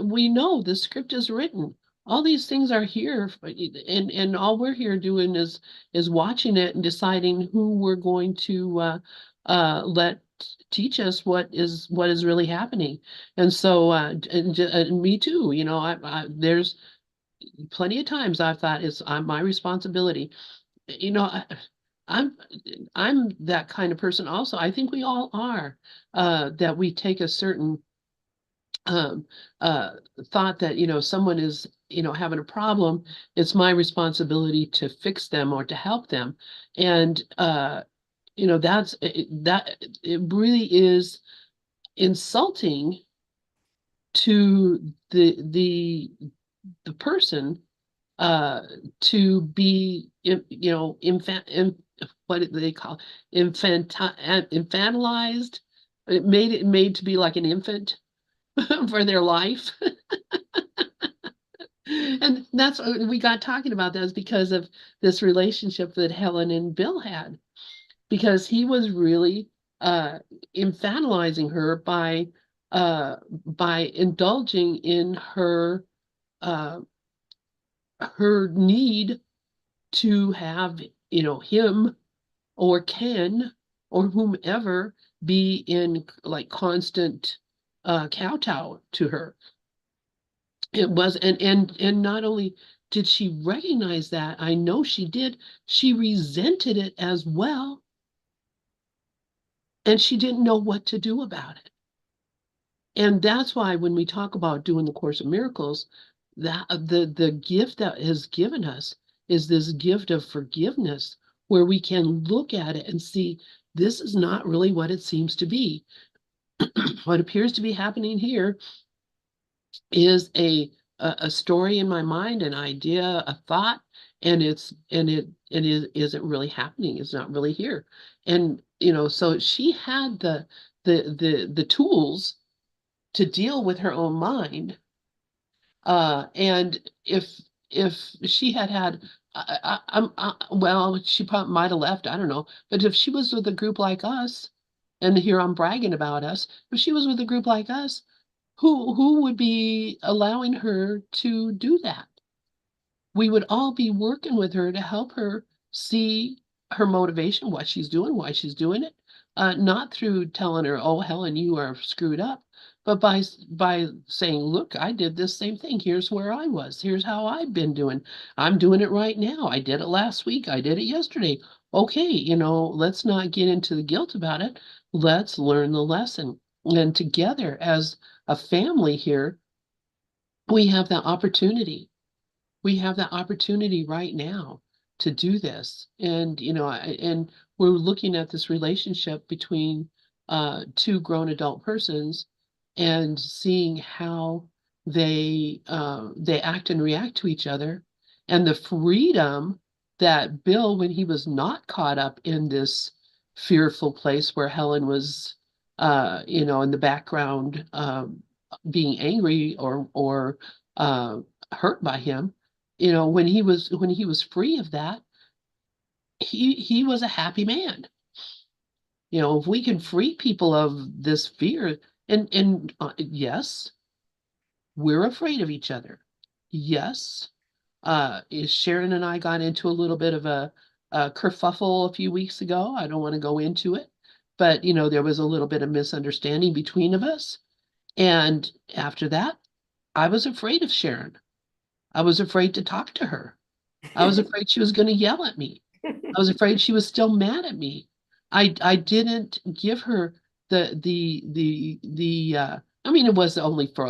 we know the script is written. All these things are here, and all we're here doing is watching it and deciding who we're going to let teach us what is really happening. And so, and me too. There's plenty of times I've thought it's my responsibility. You know, I, I'm I'm that kind of person also. I think we all are, that we take a certain um uh thought that someone is having a problem. It's my responsibility to fix them or to help them. And that it really is insulting to the person, uh to be what do they call infantilized. It made to be like an infant for their life. And that's we got talking about that is because of this relationship that Helen and Bill had, because he was really uh infantilizing her by indulging in uh her need to have him or Ken or whomever be in like constant kowtow to her. It was, and not only did she recognize that, I know she did, she resented it as well, and she didn't know what to do about it. And that's why when we talk about doing the Course of Miracles, that the gift that is given us is this gift of forgiveness, where we can look at it and see this is not really what it seems to be. What appears to be happening here is a story in my mind, an idea, a thought, and it isn't really happening. It's not really here. And so she had the tools to deal with her own mind. And if she had well, she probably might have left, I don't know. But if she was with a group like us, and here I'm bragging about us, if she was with a group like us, who would be allowing her to do that? We would all be working with her to help her see her motivation, what she's doing, why she's doing it. Not through telling her, "Oh, Helen, you are screwed up," but by saying, "Look, I did this same thing. Here's where I was. Here's how I've been doing. I'm doing it right now. I did it last week. I did it yesterday. Okay, let's not get into the guilt about it. Let's learn the lesson." And together as a family here, we have that opportunity. We have that opportunity right now to do this. And and we're looking at this relationship between two grown adult persons and seeing how they act and react to each other, and the freedom that Bill, when he was not caught up in this fearful place where Helen was, in the background, being angry or hurt by him, when he was free of that, he was a happy man. If we can free people of this fear, and yes, we're afraid of each other. Yes, Sharon and I got into a little bit of a kerfuffle a few weeks ago. I don't want to go into it, but there was a little bit of misunderstanding between of us. And after that, I was afraid of Sharon. I was afraid to talk to her. I was afraid she was going to yell at me. I was afraid she was still mad at me. I didn't give her the I mean, it was only for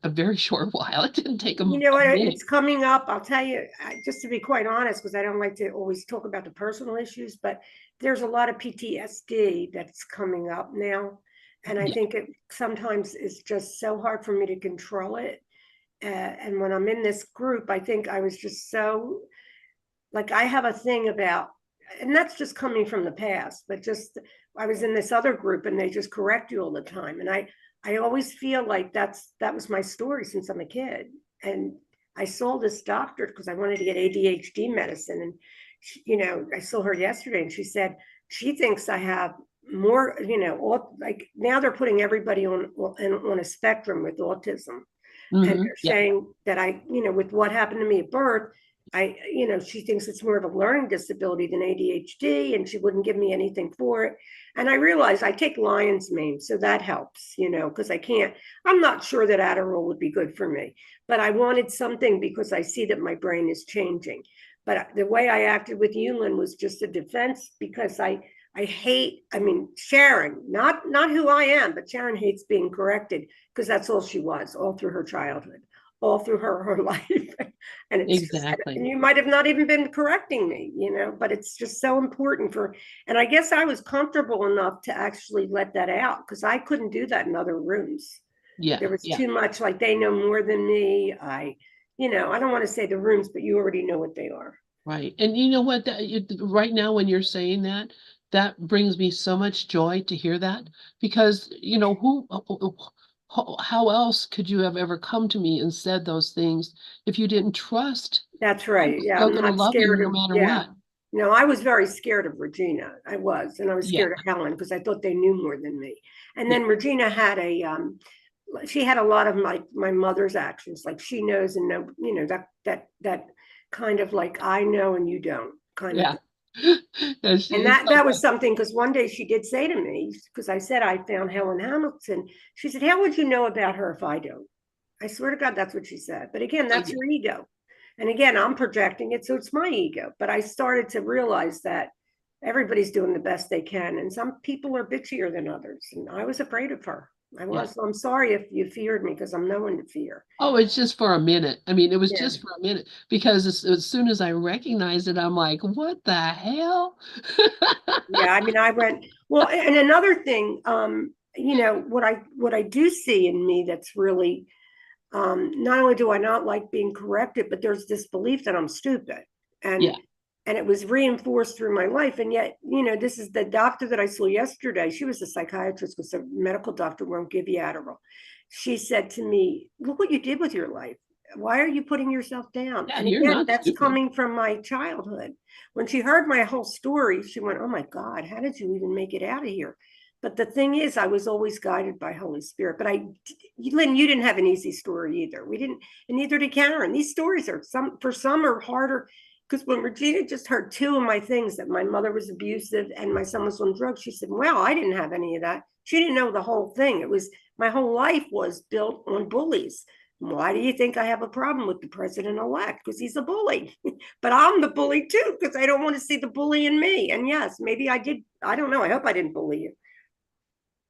a very short while. It didn't take a You know what? minute. It's coming up. I'll tell you, just to be quite honest, because I don't like to always talk about the personal issues, but there's a lot of PTSD that's coming up now. And I Yeah. think it sometimes is just so hard for me to control it. And when I'm in this group, I think I was just so, like, I have a thing about, and that's just coming from the past, but just I was in this other group and they just correct you all the time. And I always feel like that was my story since I'm a kid. And I saw this doctor because I wanted to get ADHD medicine. And, I saw her yesterday and she said, she thinks I have more, like now they're putting everybody on a spectrum with autism. And they're Yeah. saying that with what happened to me at birth, she thinks it's more of a learning disability than ADHD, and she wouldn't give me anything for it. And I realized I take lion's mane, so that helps, because I'm not sure that Adderall would be good for me, but I wanted something because I see that my brain is changing. But the way I acted with Yulin was just a defense because I hate, Sharon, not who I am, but Sharon hates being corrected because that's all she was all through her childhood, all through her life. And it's Exactly. and you might have not even been correcting me, but it's just so important and I guess I was comfortable enough to actually let that out because I couldn't do that in other rooms. Yeah. There was Yeah. too much, like they know more than me. I don't want to say the rooms, but you already know what they are. Right. And you know what, right now when you're saying that brings me so much joy to hear that because, how else could you have ever come to me and said those things if you didn't trust That's I right. was Yeah, still I'm going to not love you scared no of, matter yeah. what? No, I was very scared of Regina. I was, and I was Yeah. scared of Helen because I thought they knew more than me. And Yeah. then Regina had she had a lot of my mother's actions, like she knows and know, that kind of like I know and you don't kind of. Yeah. Yeah, And that was something because one day she did say to me, because I said I found Helen Hamilton. She said, "How would you know about her if I don't?" I swear to God, that's what she said. But again, that's your ego. And again, I'm projecting it, so it's my ego. But I started to realize that everybody's doing the best they can, and some people are bitchier than others. And I was afraid of her. I was. Yeah. So I'm sorry if you feared me because I'm no one to fear. Oh, it's just for a minute. I mean, it was Yeah. just for a minute because as soon as I recognized it, I'm like, what the hell? Yeah, I went, well, and another thing, what I do see in me that's really, not only do I not like being corrected, but there's this belief that I'm stupid. And Yeah. and it was reinforced through my life. And yet, this is the doctor that I saw yesterday. She was a psychiatrist because a medical doctor won't give you Adderall. She said to me, "Look what you did with your life. Why are you putting yourself down?" Yeah, And you're again, not that's stupid. coming from my childhood. When she heard my whole story, she went, "Oh my God, how did you even make it out of here?" But the thing is, I was always guided by Holy Spirit. But Lynn, you didn't have an easy story either. We didn't, and neither did Karen. These stories are for some are harder because when Regina just heard two of my things, that my mother was abusive and my son was on drugs, she said, "Well, I didn't have any of that." She didn't know the whole thing. It was my whole life was built on bullies. Why do you think I have a problem with the president-elect? Because he's a bully. But I'm the bully too, because I don't want to see the bully in me. And yes, maybe I did. I don't know. I hope I didn't bully you.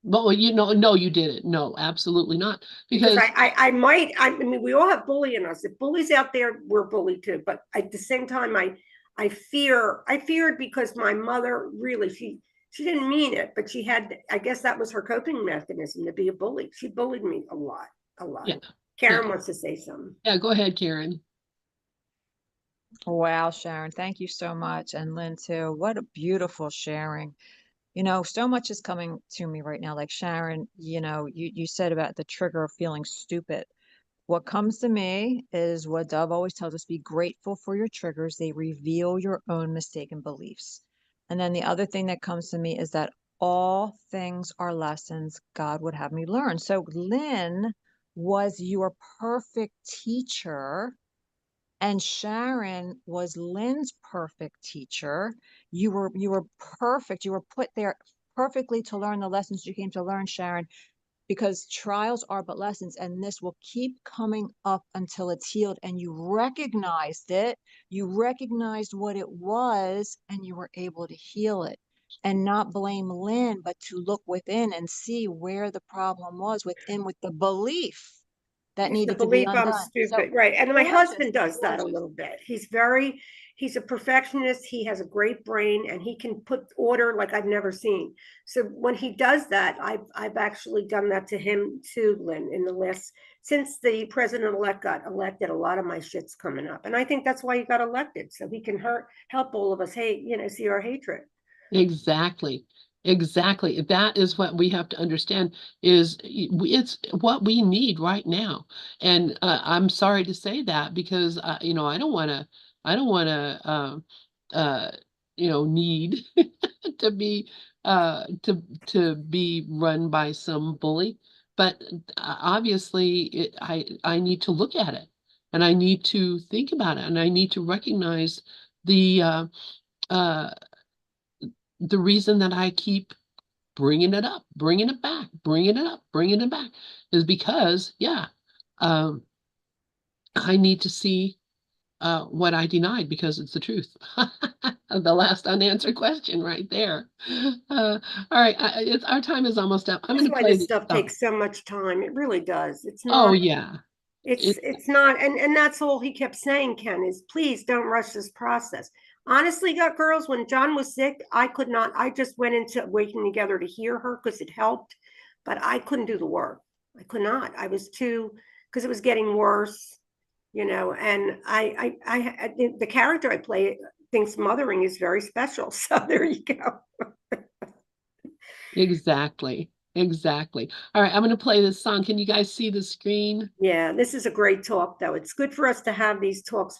Well, no, you didn't. No, absolutely not. Because Because I might, I mean, we all have bully in us. If bullies out there, we're bullied too. But at the same time, I feared because my mother really, she didn't mean it, but she had, I guess that was her coping mechanism to be a bully. She bullied me a lot, a lot. yeah, Karen yeah, wants to say something. yeah. Go ahead, Karen. Wow, Sharon, thank you so much. And Lynn too. What a beautiful sharing. You know, so much is coming to me right now. Like Sharon, you know, you said about the trigger of feeling stupid. What comes to me is what Dove always tells us, be grateful for your triggers. They reveal your own mistaken beliefs. And then the other thing that comes to me is that all things are lessons God would have me learn. So Lynn was your perfect teacher and Sharon was Lynn's perfect teacher. You were perfect. You were put there perfectly to learn the lessons you came to learn, Sharon, because trials are but lessons, and this will keep coming up until it's healed. And you recognized it, you recognized what it was, and you were able to heal it. And not blame Lynn, but to look within and see where the problem was within with the belief that It's the needed to be belief I'm undone. So stupid, right? And my gorgeous, husband does that a gorgeous. little bit. He's a perfectionist. He has a great brain and he can put order like I've never seen. So when he does that, I've actually done that to him too, Lynn, in the last, since the president-elect got elected, a lot of my shit's coming up. And I think that's why he got elected. So he can help all of us hate, see our hatred. Exactly. Exactly. That is what we have to understand is it's what we need right now. And I'm sorry to say that because I don't want to uh need to be to be run by some bully. But obviously I need to look at it and I need to think about it and I need to recognize the uh the reason that I keep bringing it up, bringing it back, bringing it up, bringing it back is because, yeah, um, I need to see what I denied because it's the truth. The last unanswered question right there. All right, our time is almost up. I'm going That's to why play this this stuff song. takes so much time. It really does. Oh, yeah. It, It's not, and that's all he kept saying, Ken, is please don't rush this process. Honestly, got girls, when John was sick, I could not, I just went into Waking Together to hear her because it helped, but I couldn't do the work. I could not. I was too, because it was getting worse, and the character I play thinks mothering is very special. So there you go. exactly. Exactly. All right, I'm going to play this song. Can you guys see the screen? Yeah, this is a great talk, though. It's good for us to have these talks.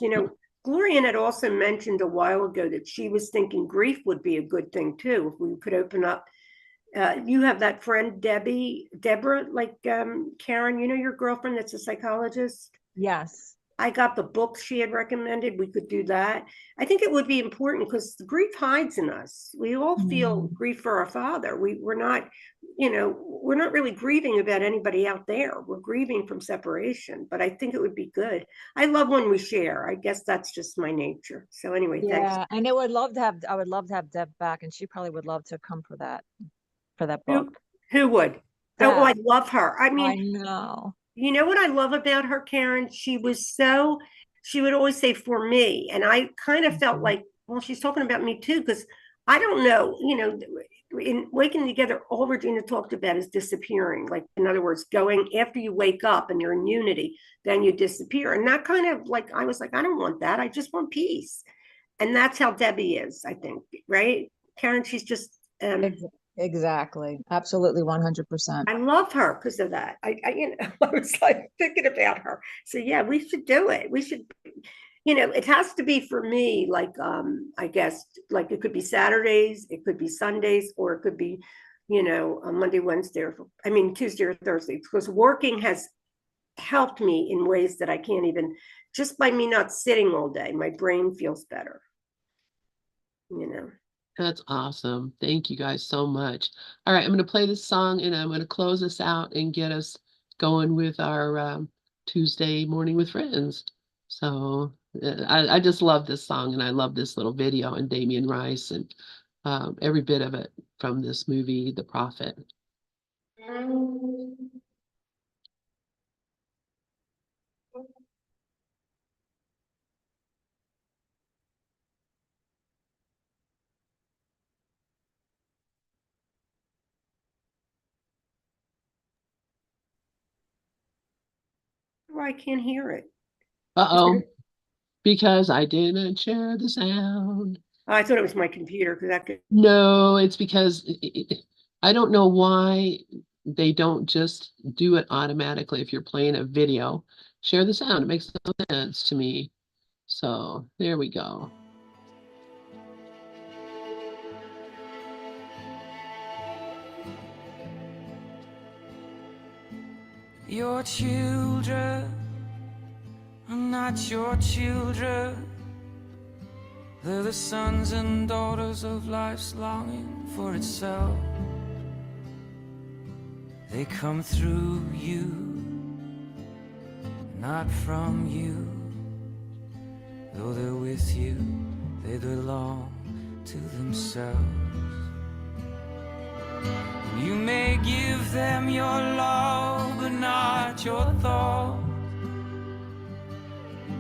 Gloria had also mentioned a while ago that she was thinking grief would be a good thing too, if we could open up. You have that friend, Deborah, like Karen, your girlfriend that's a psychologist. Yes. I got the books she had recommended. We could do that. I think it would be important because grief hides in us. We all feel Mm. grief for our father. We're not really grieving about anybody out there. We're grieving from separation, but I think it would be good. I love when we share. I guess that's just my nature. So anyway, thanks. Yeah, and I would love to have Deb back, and she probably would love to come for that Who book. who would? Oh, I Deb, love her. I I mean, know. you know what I love about her, Karen? She would always say for me. And I kind of felt Mhm. like, well, she's talking about me too, because I don't know, in Waking Together, all Regina talked about is disappearing. Like, in other words, going after you wake up and you're in unity, then you disappear. And that kind of like, I was like, I don't want that. I just want peace. And that's how Debbie is, I think, right? Karen, she's just, Ex exactly. Absolutely 100%. I love her because of that. I was like thinking about her. So yeah, we should do it. We should, it has to be for me, like, I guess, like it could be Saturdays, it could be Sundays, or it could be, a Monday, Wednesday, I mean, Tuesday or Thursday, because working has helped me in ways that I can't even, just by me not sitting all day, my brain feels better, you know. That's awesome. Thank you guys so much. All right, I'm going to play this song and I'm going to close us out and get us going with our Tuesday morning with friends. So I just love this song and I love this little video and Damien Rice and every bit of it from this movie, The Prophet. Or I can't hear it. Is Uh-oh. it Because I didn't share the sound. Oh, I thought it was my computer because that could. No, it's because I don't know why they don't just do it automatically if you're playing a video. Share the sound. It makes no sense to me. So there we go. Your children are not your children. They're the sons and daughters of life's longing for itself. They come through you, not from you. Though they're with you, they belong to themselves. And you may give them your love, but not your thought,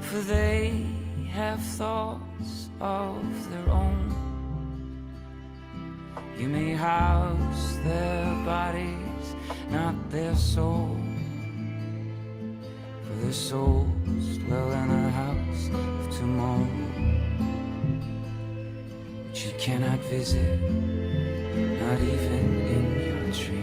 for they have thoughts of their own. You may house their bodies, not their soul, for their souls dwell in a house of tomorrow, which you cannot visit, not even in your dreams.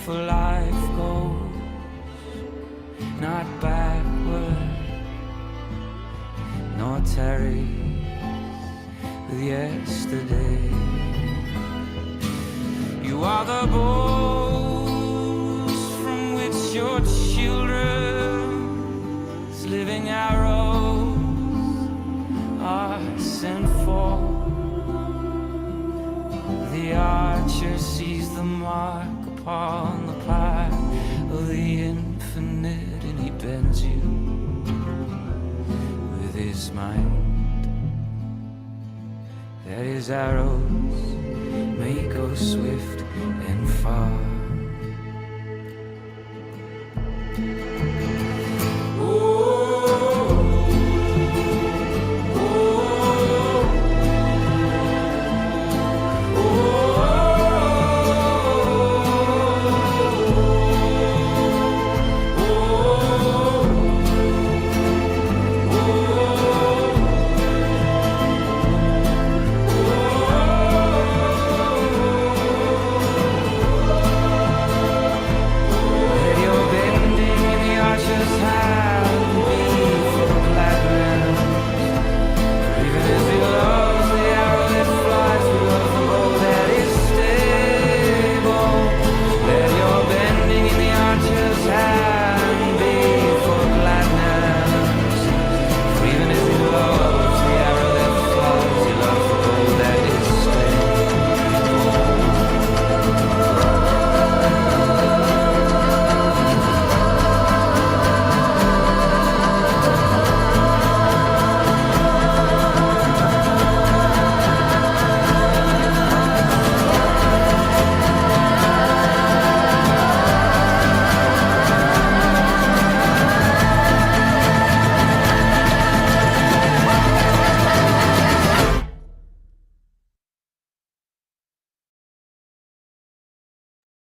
For life goes not backward, nor tarries with yesterday. You are the bows from which your children's living arrows are sent forth. The archer sees the mark upon the path of the infinite, and he bends you with his mind, that his arrows may go swift and far.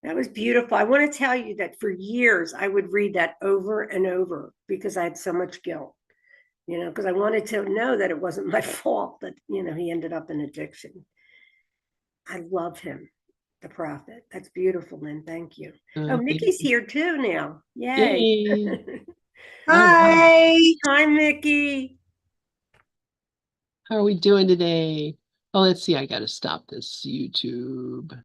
That was beautiful. I want to tell you that for years I would read that over and over because I had so much guilt, because I wanted to know that it wasn't my fault that, he ended up in addiction. I love him, the prophet. That's beautiful, Lynn. Thank you. Oh, Mickey's here too now. Yay. Yay. Hi. Hi, Mickey. How are we doing today? Oh, let's see. I got to stop this YouTube.